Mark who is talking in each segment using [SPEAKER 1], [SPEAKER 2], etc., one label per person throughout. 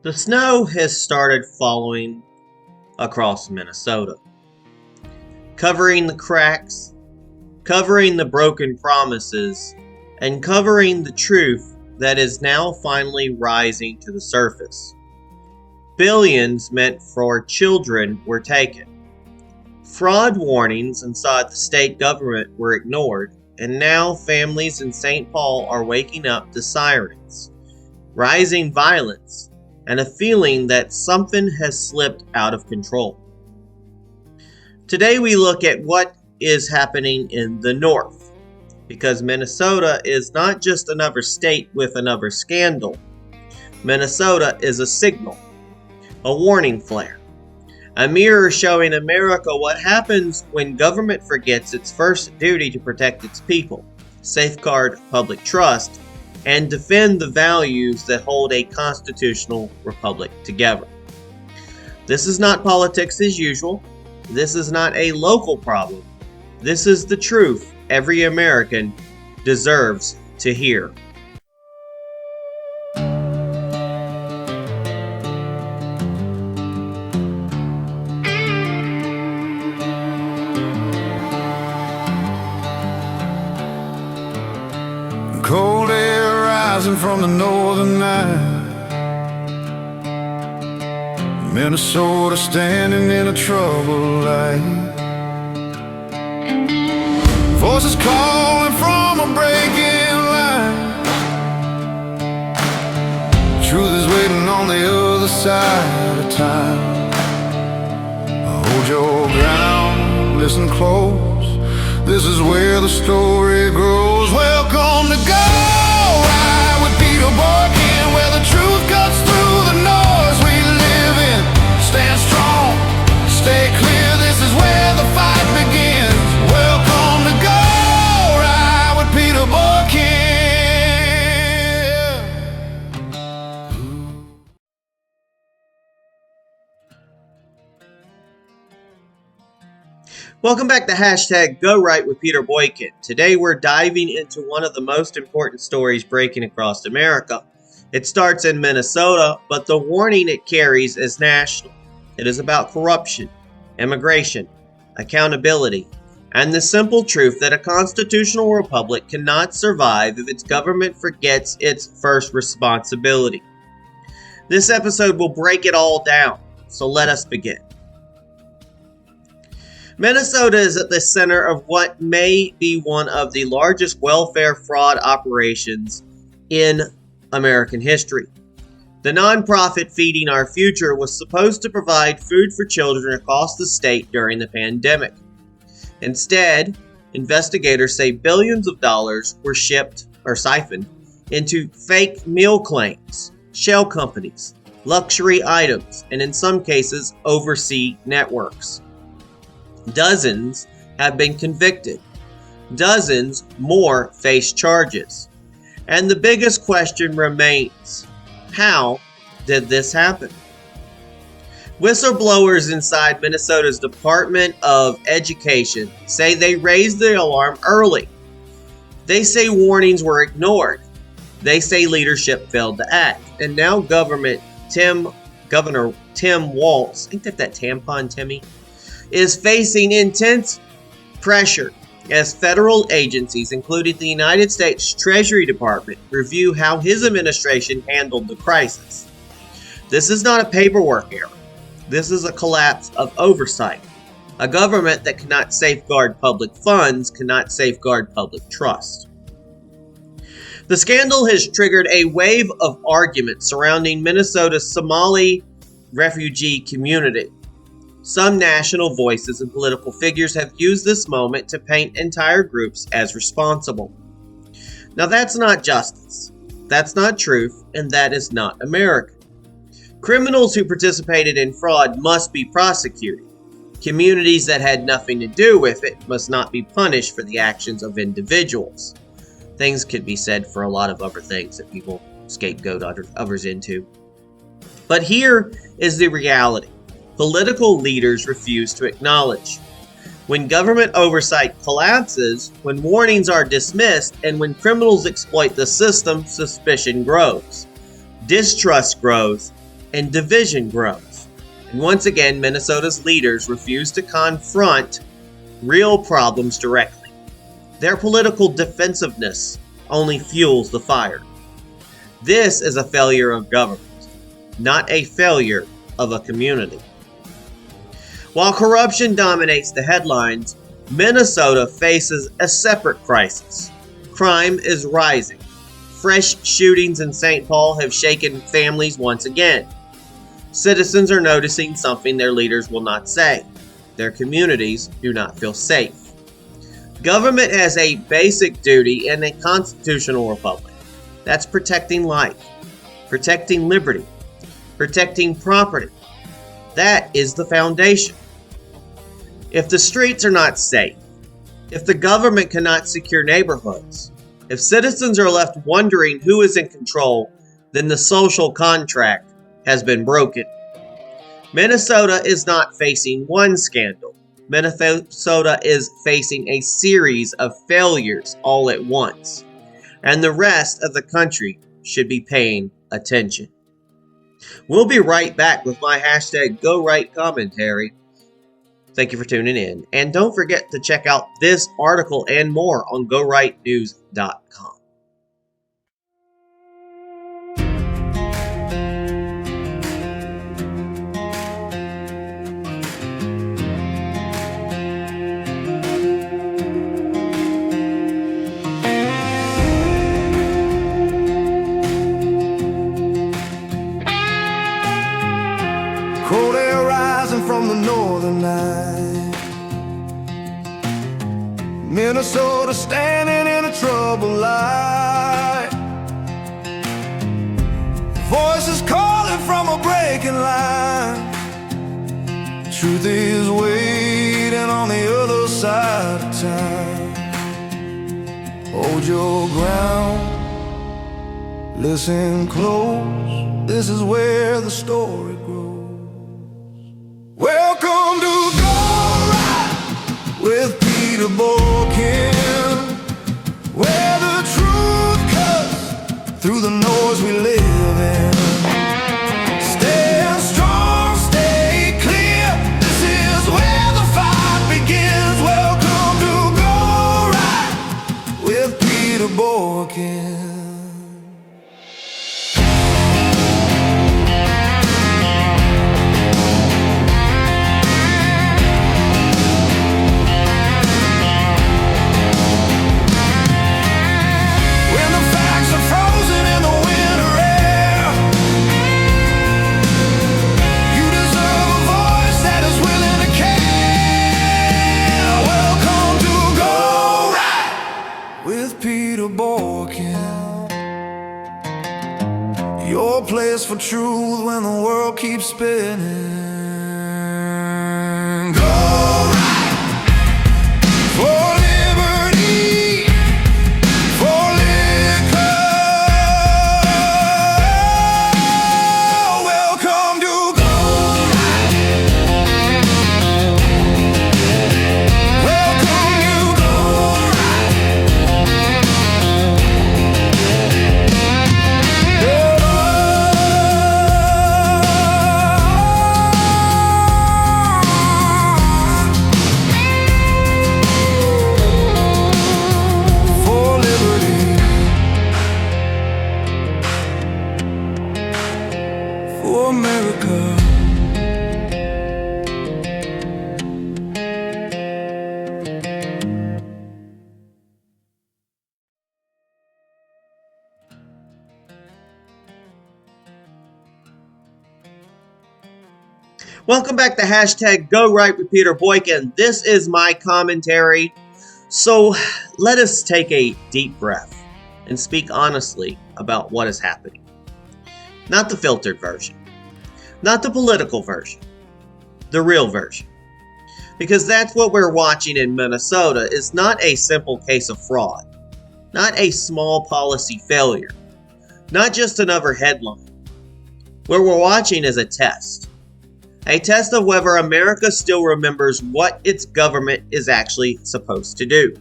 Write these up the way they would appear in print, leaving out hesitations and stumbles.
[SPEAKER 1] The snow has started falling across Minnesota, covering the cracks, covering the broken promises, and covering the truth that is now finally rising to the surface. Billions meant for children were taken. Fraud warnings inside the state government were ignored, and now families in St. Paul are waking up to sirens, rising violence, and a feeling that something has slipped out of control. Today we look at what is happening in the North, because Minnesota is not just another state with another scandal. Minnesota is a signal, a warning flare, a mirror showing America what happens when government forgets its first duty to protect its people, safeguard public trust, and defend the values that hold a constitutional republic together. This is not politics as usual. This is not a local problem. This is the truth every American deserves to hear.
[SPEAKER 2] Cold air rising from the northern night, Minnesota standing in a troubled light. Voices calling from a breaking line. Truth is waiting on the other side of time. Hold your ground, listen close. This is where the story grows. Welcome to Go Right with Peter Boykin, where the truth cuts through the noise we live in. Stand strong, stay clear, this is where the fight begins. Welcome to Go Right with Peter Boykin.
[SPEAKER 1] Welcome back to Hashtag Go Right with Peter Boykin. Today we're diving into one of the most important stories breaking across America. It starts in Minnesota, but the warning it carries is national. It is about corruption, immigration, accountability, and the simple truth that a constitutional republic cannot survive if its government forgets its first responsibility. This episode will break it all down, so let us begin. Minnesota is at the center of what may be one of the largest welfare fraud operations in American history. The nonprofit Feeding Our Future was supposed to provide food for children across the state during the pandemic. Instead, investigators say billions of dollars were shipped or siphoned into fake meal claims, shell companies, luxury items, and in some cases, overseas networks. Dozens have been convicted. Dozens more face charges. And the biggest question remains, how did this happen? Whistleblowers inside Minnesota's Department of Education say they raised the alarm early. They say warnings were ignored. They say leadership failed to act. And now Governor Tim Walz, ain't that tampon Timmy, is facing intense pressure as federal agencies, including the United States Treasury Department, review how his administration handled the crisis. This is not a paperwork error. This is a collapse of oversight. A government that cannot safeguard public funds cannot safeguard public trust. The scandal has triggered a wave of arguments surrounding Minnesota's Somali refugee community. Some national voices and political figures have used this moment to paint entire groups as responsible. Now that's not justice, that's not truth, and that is not America. Criminals who participated in fraud must be prosecuted. Communities that had nothing to do with it must not be punished for the actions of individuals. Things could be said for a lot of other things that people scapegoat others into. But here is the reality. Political leaders refuse to acknowledge. When government oversight collapses, when warnings are dismissed, and when criminals exploit the system, suspicion grows, distrust grows, and division grows. And once again, Minnesota's leaders refuse to confront real problems directly. Their political defensiveness only fuels the fire. This is a failure of government, not a failure of a community. While corruption dominates the headlines, Minnesota faces a separate crisis. Crime is rising. Fresh shootings in St. Paul have shaken families once again. Citizens are noticing something their leaders will not say. Their communities do not feel safe. Government has a basic duty in a constitutional republic. That's protecting life, protecting liberty, protecting property. That is the foundation. If the streets are not safe, if the government cannot secure neighborhoods, if citizens are left wondering who is in control, then the social contract has been broken. Minnesota is not facing one scandal. Minnesota is facing a series of failures all at once, and the rest of the country should be paying attention. We'll be right back with my hashtag #GoRight commentary. Thank you for tuning in, and don't forget to check out this article and more on GoRightNews.com.
[SPEAKER 2] Cold air rising from the northern light. Minnesota standing in a troubled light. Voices calling from a breaking line. Truth is waiting on the other side of time. Hold your ground, listen close. This is where the story grows. Welcome to Go Right with Peter Boykin, where the truth cuts through the noise we live in. Stand strong, stay clear. This is where the fight begins. Welcome to Go Right with Peter Boykin. Peter Boykin, your place for truth when the world keeps spinning. Go right for liberty, for liquor. Welcome to Go Right. Welcome to Go Right. America.
[SPEAKER 1] Welcome back to hashtag Go Right with Peter Boykin. This is my commentary. So let us take a deep breath and speak honestly about what is happening. Not the filtered version. Not the political version. The real version. Because that's what we're watching in Minnesota is not a simple case of fraud. Not a small policy failure. Not just another headline. What we're watching is a test. A test of whether America still remembers what its government is actually supposed to do.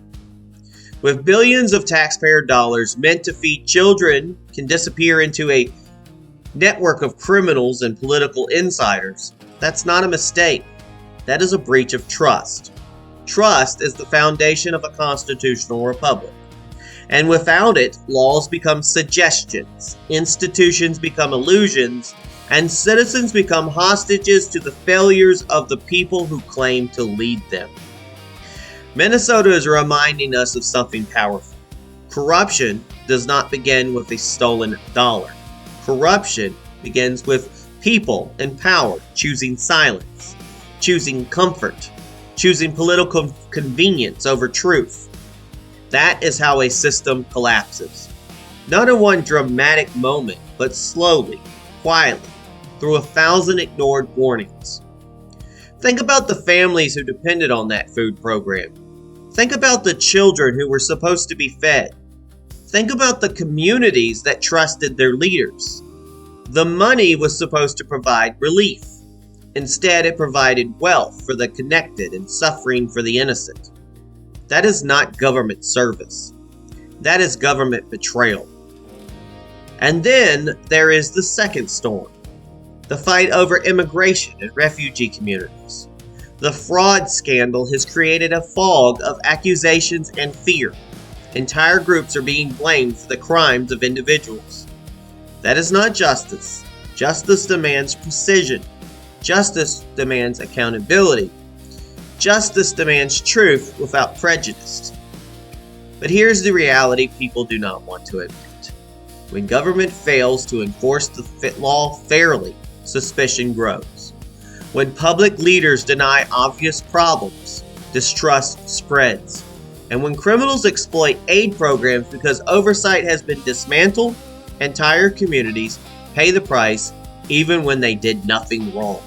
[SPEAKER 1] With billions of taxpayer dollars meant to feed children can disappear into a network of criminals and political insiders, that's not a mistake. That is a breach of trust. Trust is the foundation of a constitutional republic. And without it, laws become suggestions, institutions become illusions, and citizens become hostages to the failures of the people who claim to lead them. Minnesota is reminding us of something powerful. Corruption does not begin with a stolen dollar. Corruption begins with people in power choosing silence, choosing comfort, choosing political convenience over truth. That is how a system collapses. Not in one dramatic moment, but slowly, quietly, through 1,000 ignored warnings. Think about the families who depended on that food program. Think about the children who were supposed to be fed. Think about the communities that trusted their leaders. The money was supposed to provide relief. Instead, it provided wealth for the connected and suffering for the innocent. That is not government service. That is government betrayal. And then there is the second storm, the fight over immigration and refugee communities. The fraud scandal has created a fog of accusations and fear. Entire groups are being blamed for the crimes of individuals. That is not justice. Justice demands precision. Justice demands accountability. Justice demands truth without prejudice. But here's the reality people do not want to admit. When government fails to enforce the law fairly, suspicion grows. When public leaders deny obvious problems, distrust spreads. And when criminals exploit aid programs because oversight has been dismantled, entire communities pay the price even when they did nothing wrong.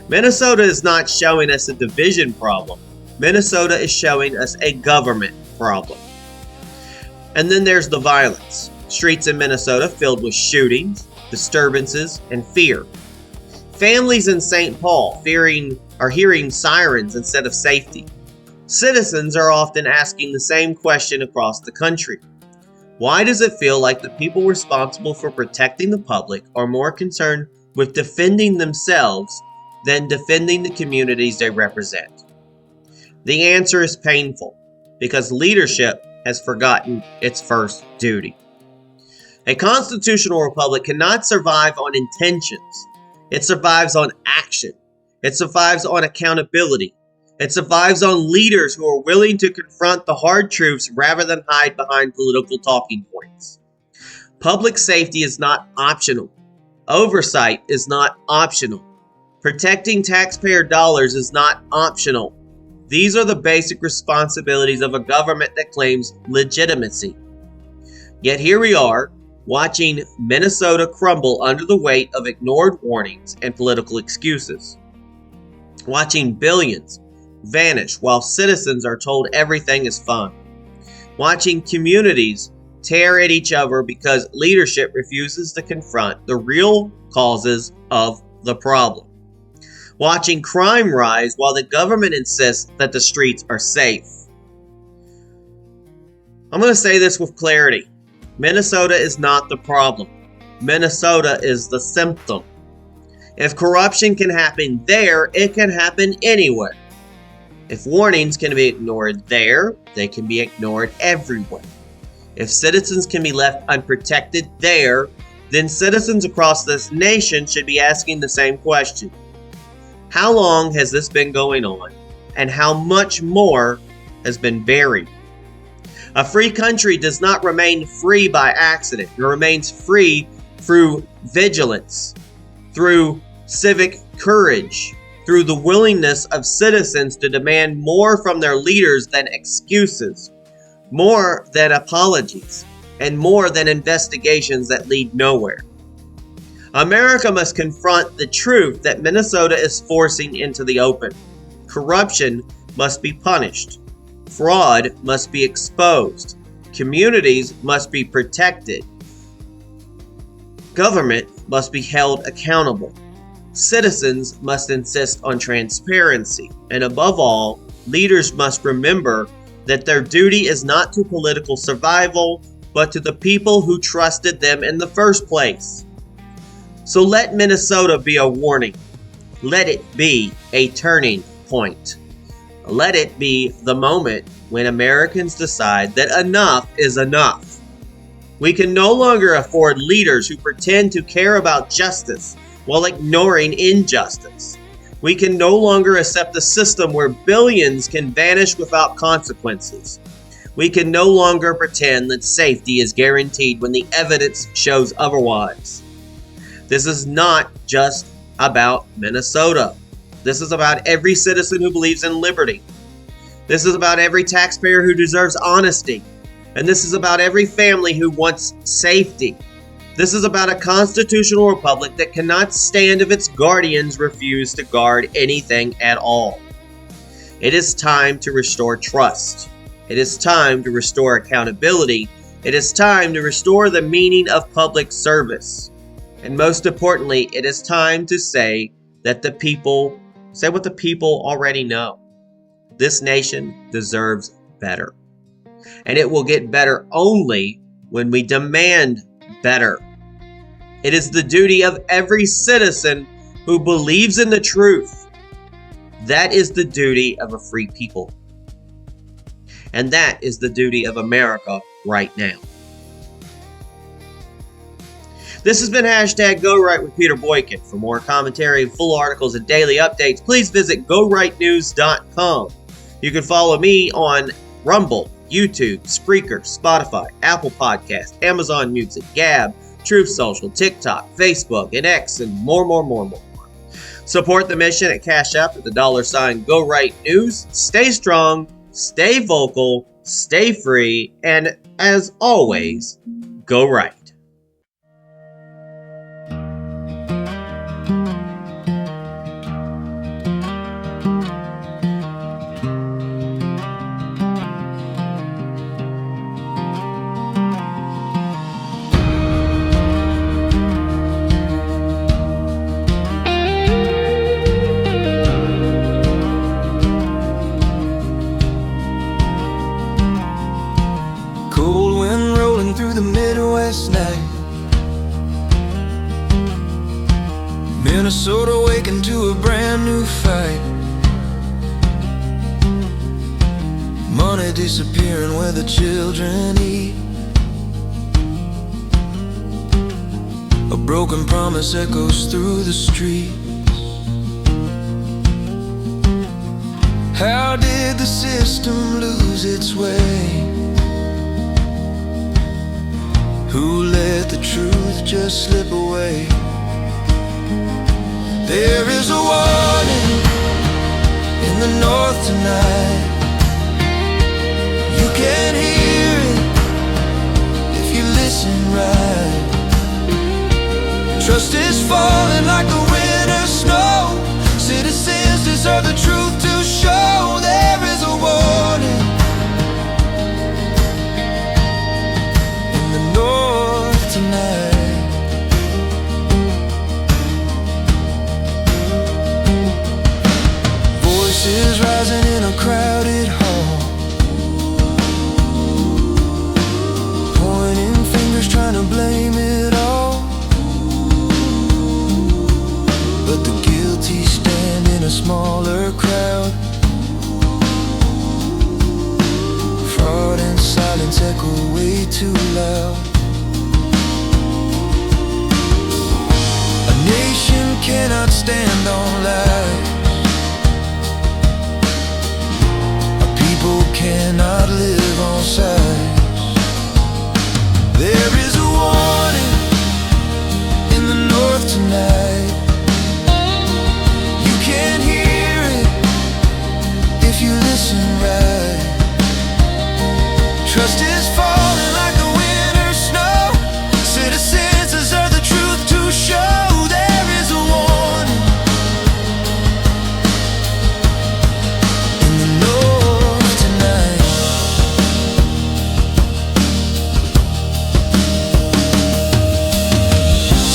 [SPEAKER 1] Minnesota is not showing us a division problem. Minnesota is showing us a government problem. And then there's the violence. Streets in Minnesota filled with shootings, disturbances, and fear. Families in St. Paul are hearing sirens instead of safety. Citizens are often asking the same question across the country. Why does it feel like the people responsible for protecting the public are more concerned with defending themselves than defending the communities they represent? The answer is painful, because leadership has forgotten its first duty. A constitutional republic cannot survive on intentions. It survives on action. It survives on accountability. It survives on leaders who are willing to confront the hard truths rather than hide behind political talking points. Public safety is not optional. Oversight is not optional. Protecting taxpayer dollars is not optional. These are the basic responsibilities of a government that claims legitimacy. Yet here we are, watching Minnesota crumble under the weight of ignored warnings and political excuses. Watching billions vanish while citizens are told everything is fine. Watching communities tear at each other because leadership refuses to confront the real causes of the problem. Watching crime rise while the government insists that the streets are safe. I'm going to say this with clarity. Minnesota is not the problem. Minnesota is the symptom. If corruption can happen there, it can happen anywhere. If warnings can be ignored there, they can be ignored everywhere. If citizens can be left unprotected there, then citizens across this nation should be asking the same question. How long has this been going on, and how much more has been buried? A free country does not remain free by accident. It remains free through vigilance, through civic courage, through the willingness of citizens to demand more from their leaders than excuses, more than apologies, and more than investigations that lead nowhere. America must confront the truth that Minnesota is forcing into the open. Corruption must be punished. Fraud must be exposed. Communities must be protected. Government must be held accountable. Citizens must insist on transparency. And above all, leaders must remember that their duty is not to political survival, but to the people who trusted them in the first place. So let Minnesota be a warning. Let it be a turning point. Let it be the moment when Americans decide that enough is enough. We can no longer afford leaders who pretend to care about justice while ignoring injustice. We can no longer accept a system where billions can vanish without consequences. We can no longer pretend that safety is guaranteed when the evidence shows otherwise. This is not just about Minnesota. This is about every citizen who believes in liberty. This is about every taxpayer who deserves honesty. And this is about every family who wants safety. This is about a constitutional republic that cannot stand if its guardians refuse to guard anything at all. It is time to restore trust. It is time to restore accountability. It is time to restore the meaning of public service. And most importantly, it is time to say what the people already know. This nation deserves better. And it will get better only when we demand better. It is the duty of every citizen who believes in the truth. That is the duty of a free people. And that is the duty of America right now. This has been #GoRight with Peter Boykin. For more commentary and full articles and daily updates, please visit GoRightNews.com. You can follow me on Rumble, YouTube, Spreaker, Spotify, Apple Podcasts, Amazon Music, Gab, Truth Social, TikTok, Facebook, and X, and more. Support the mission at Cash App at the $GoRightNews. Stay strong, stay vocal, stay free, and as always, go right.
[SPEAKER 3] Cold wind rolling through the Midwest night. Minnesota waking to a brand new fight. Money disappearing where the children eat. A broken promise echoes through the streets. How did the system lose its way? Who let the truth just slip away? There is a warning in the north tonight. You can hear it if you listen right. Trust is falling like the winter snow. Citizens deserve the truth to show. There is a warning in the north tonight. Voices rising in a crowded hall, pointing fingers trying to blame it all. But the guilty stand in a smaller crowd. Fraud and silence echo way too loud. A nation cannot stand on lies. A people cannot live on sides. There is a warning in the north tonight. You can hear it if you listen right. Trust is falling like the winter snow. Citizens deserve the truth to show. There is a warning in the north tonight.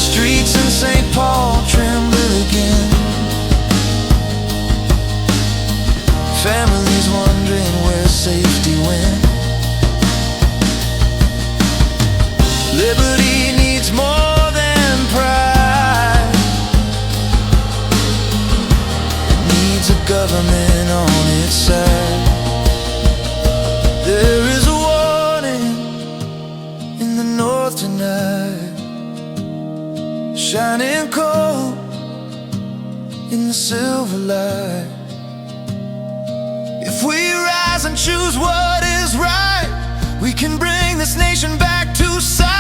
[SPEAKER 3] Streets in St. Paul tremble again. Families wondering where safety went. and choose what is right, we can bring this nation back to sight.